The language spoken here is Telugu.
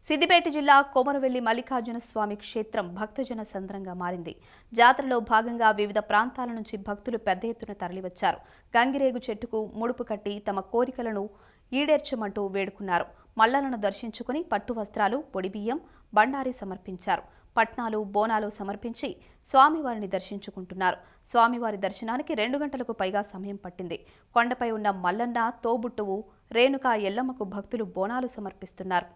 సిద్దిపేట జిల్లా కొమరవెల్లి మల్లికార్జున స్వామి క్షేత్రం భక్తజన సంద్రంగా మారింది. జాతరలో భాగంగా వివిధ ప్రాంతాల నుంచి భక్తులు పెద్ద ఎత్తున తరలివచ్చారు. గంగిరేగు చెట్టుకు ముడుపు కట్టి తమ కోరికలను ఈడేర్చమంటూ వేడుకున్నారు. మల్లలను దర్శించుకుని పట్టు వస్త్రాలు, పొడిబియ్యం, బండారి సమర్పించారు. పట్నాలు, బోనాలు సమర్పించి స్వామివారిని దర్శించుకుంటున్నారు. స్వామివారి దర్శనానికి 2 గంటలకు పైగా సమయం పట్టింది. కొండపై ఉన్న మల్లన్న తోబుట్టువు రేణుకా ఎల్లమ్మకు భక్తులు బోనాలు సమర్పిస్తున్నారు.